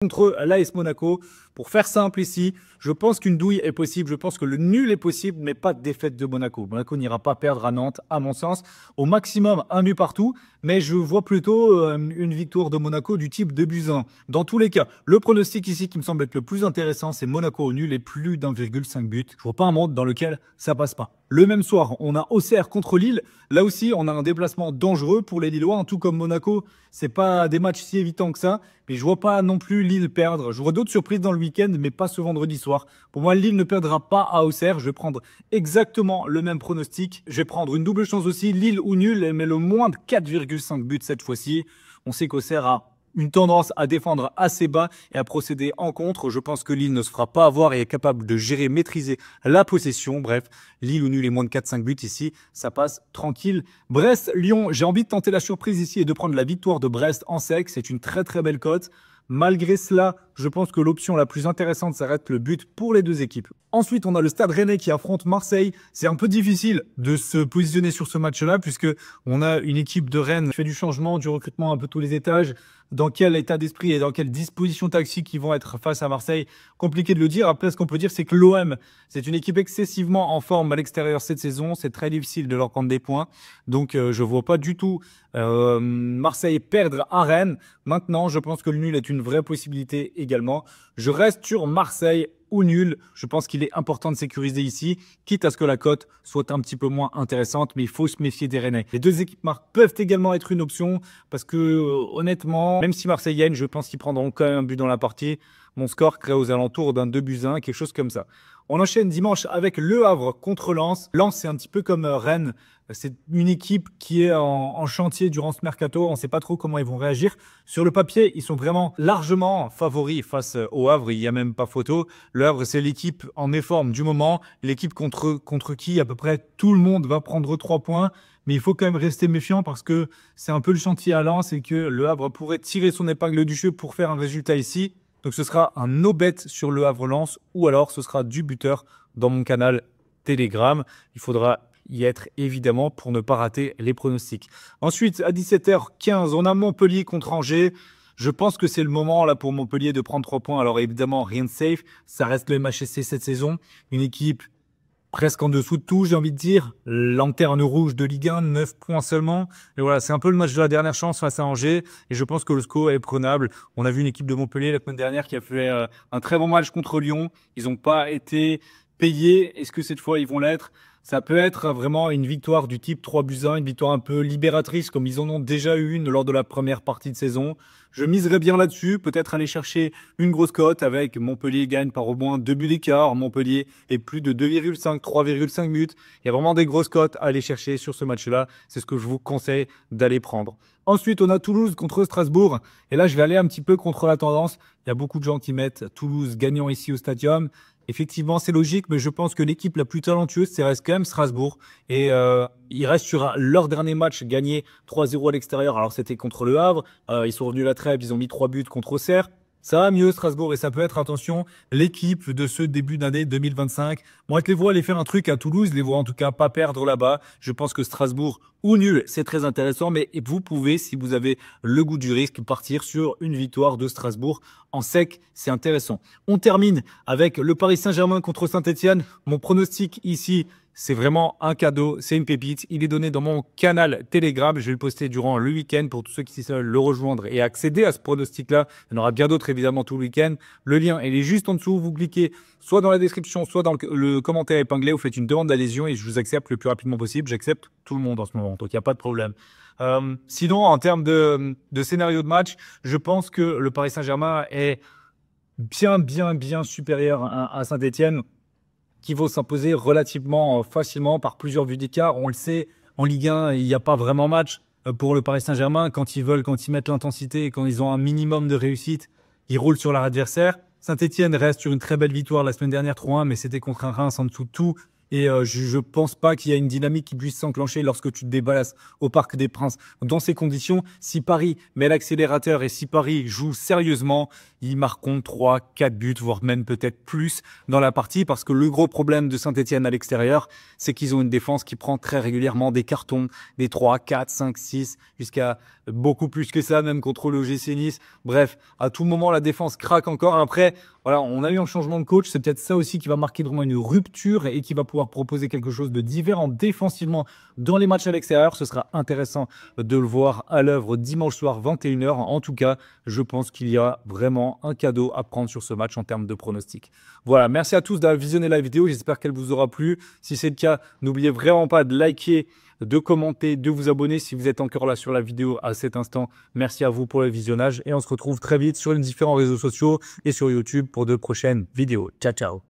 Contre l'AS Monaco. Pour faire simple ici, je pense qu'une douille est possible, je pense que le nul est possible, mais pas de défaite de Monaco. Monaco n'ira pas perdre à Nantes, à mon sens. Au maximum, un but partout, mais je vois plutôt une victoire de Monaco du type 2-1. Dans tous les cas, le pronostic ici qui me semble être le plus intéressant, c'est Monaco au nul et plus d'1,5 but. Je vois pas un monde dans lequel ça passe pas. Le même soir, on a Auxerre contre Lille. Là aussi, on a un déplacement dangereux pour les Lillois, tout comme Monaco. C'est pas des matchs si évidents que ça, mais je vois pas non plus Lille perdre. Je vois d'autres surprises dans le week-end, mais pas ce vendredi soir. Pour moi, Lille ne perdra pas à Auxerre. Je vais prendre exactement le même pronostic. Je vais prendre une double chance aussi, Lille ou nul, mais le moins de 4,5 buts cette fois-ci. On sait qu'Auxerre a une tendance à défendre assez bas et à procéder en contre. Je pense que Lille ne se fera pas avoir et est capable de gérer, maîtriser la possession. Bref, Lille ou nul et moins de 4-5 buts ici, ça passe tranquille. Brest, Lyon, j'ai envie de tenter la surprise ici et de prendre la victoire de Brest en sec. C'est une très très belle cote. Malgré cela, je pense que l'option la plus intéressante, ça reste le but pour les deux équipes. Ensuite, on a le Stade Rennais qui affronte Marseille. C'est un peu difficile de se positionner sur ce match-là puisque on a une équipe de Rennes qui fait du changement, du recrutement un peu tous les étages. Dans quel état d'esprit et dans quelle disposition tactique ils vont être face à Marseille, compliqué de le dire. Après, ce qu'on peut dire, c'est que l'OM, c'est une équipe excessivement en forme à l'extérieur cette saison. C'est très difficile de leur prendre des points. Donc, je vois pas du tout Marseille perdre à Rennes. Maintenant, je pense que le nul est une vraie possibilité également. Je reste sur Marseille ou nul. Je pense qu'il est important de sécuriser ici, quitte à ce que la cote soit un petit peu moins intéressante, mais il faut se méfier des Rennais. Les deux équipes peuvent également être une option parce que honnêtement, même si Marseille gagne, je pense qu'ils prendront quand même un but dans la partie. Mon score crée aux alentours d'un 2-1, quelque chose comme ça. On enchaîne dimanche avec Le Havre contre Lens. Lens, c'est un petit peu comme Rennes. C'est une équipe qui est en chantier durant ce mercato. On ne sait pas trop comment ils vont réagir. Sur le papier, ils sont vraiment largement favoris face au Havre. Il n'y a même pas photo. Le Havre, c'est l'équipe en méforme du moment. L'équipe contre qui à peu près tout le monde va prendre 3 points. Mais il faut quand même rester méfiant parce que c'est un peu le chantier à Lens et que Le Havre pourrait tirer son épingle du jeu pour faire un résultat ici. Donc ce sera un no-bet sur Le Havre-Lens ou alors ce sera du buteur dans mon canal Telegram. Il faudra y être évidemment pour ne pas rater les pronostics. Ensuite, à 17h15, on a Montpellier contre Angers. Je pense que c'est le moment là pour Montpellier de prendre 3 points. Alors évidemment, rien de safe. Ça reste le MHSC cette saison. Une équipe presque en dessous de tout, j'ai envie de dire. Lanterne rouge de Ligue 1, 9 points seulement. Et voilà, c'est un peu le match de la dernière chance face à Angers. Et je pense que le score est prenable. On a vu une équipe de Montpellier la semaine dernière qui a fait un très bon match contre Lyon. Ils n'ont pas été payés. Est-ce que cette fois, ils vont l'être? Ça peut être vraiment une victoire du type 3-1, une victoire un peu libératrice comme ils en ont déjà eu une lors de la première partie de saison. Je miserais bien là-dessus, peut-être aller chercher une grosse cote avec Montpellier gagne par au moins 2 buts d'écart. Montpellier est plus de 2,5, 3,5 buts. Il y a vraiment des grosses cotes à aller chercher sur ce match-là. C'est ce que je vous conseille d'aller prendre. Ensuite, on a Toulouse contre Strasbourg. Et là, je vais aller un petit peu contre la tendance. Il y a beaucoup de gens qui mettent Toulouse gagnant ici au Stadium. Effectivement, c'est logique, mais je pense que l'équipe la plus talentueuse, c'est reste quand même Strasbourg. Et ils restent sur leur dernier match gagné 3-0 à l'extérieur. Alors, c'était contre Le Havre. Ils sont revenus à la trêve, ils ont mis 3 buts contre Auxerre. Ça va mieux, Strasbourg, et ça peut être, attention, l'équipe de ce début d'année 2025. Moi, je les vois aller faire un truc à Toulouse, je les vois en tout cas pas perdre là-bas. Je pense que Strasbourg ou nul, c'est très intéressant, mais vous pouvez, si vous avez le goût du risque, partir sur une victoire de Strasbourg en sec, c'est intéressant. On termine avec le Paris Saint-Germain contre Saint-Etienne. Mon pronostic ici, c'est vraiment un cadeau, c'est une pépite. Il est donné dans mon canal Telegram. Je vais le poster durant le week-end pour tous ceux qui veulent le rejoindre et accéder à ce pronostic-là. Il y en aura bien d'autres évidemment tout le week-end. Le lien, il est juste en dessous. Vous cliquez soit dans la description, soit dans le commentaire épinglé. Vous faites une demande d'adhésion et je vous accepte le plus rapidement possible. J'accepte tout le monde en ce moment, donc il n'y a pas de problème. Sinon, en termes de scénario de match, je pense que le Paris Saint-Germain est bien supérieur à Saint-Etienne, qui vont s'imposer relativement facilement par plusieurs buts d'écart. On le sait, en Ligue 1, il n'y a pas vraiment match pour le Paris Saint-Germain. Quand ils mettent l'intensité, quand ils ont un minimum de réussite, ils roulent sur leur adversaire. Saint-Etienne reste sur une très belle victoire la semaine dernière, 3-1, mais c'était contre un Reims en dessous de tout. Et je ne pense pas qu'il y a une dynamique qui puisse s'enclencher lorsque tu te déballes au Parc des Princes. Dans ces conditions, si Paris met l'accélérateur et si Paris joue sérieusement, ils marqueront 3, 4 buts, voire même peut-être plus dans la partie. Parce que le gros problème de Saint-Etienne à l'extérieur, c'est qu'ils ont une défense qui prend très régulièrement des cartons, des 3, 4, 5, 6, jusqu'à beaucoup plus que ça, même contre le l'OGC Nice. Bref, à tout moment, la défense craque encore. Après, voilà, on a eu un changement de coach. C'est peut-être ça aussi qui va marquer vraiment une rupture et qui va pouvoir proposer quelque chose de différent défensivement dans les matchs à l'extérieur. Ce sera intéressant de le voir à l'œuvre dimanche soir 21 h. En tout cas, je pense qu'il y a vraiment un cadeau à prendre sur ce match en termes de pronostics. Voilà, merci à tous d'avoir visionné la vidéo. J'espère qu'elle vous aura plu. Si c'est le cas, n'oubliez vraiment pas de liker, de commenter, de vous abonner si vous êtes encore là sur la vidéo à cet instant. Merci à vous pour le visionnage et on se retrouve très vite sur les différents réseaux sociaux et sur YouTube pour de prochaines vidéos. Ciao, ciao.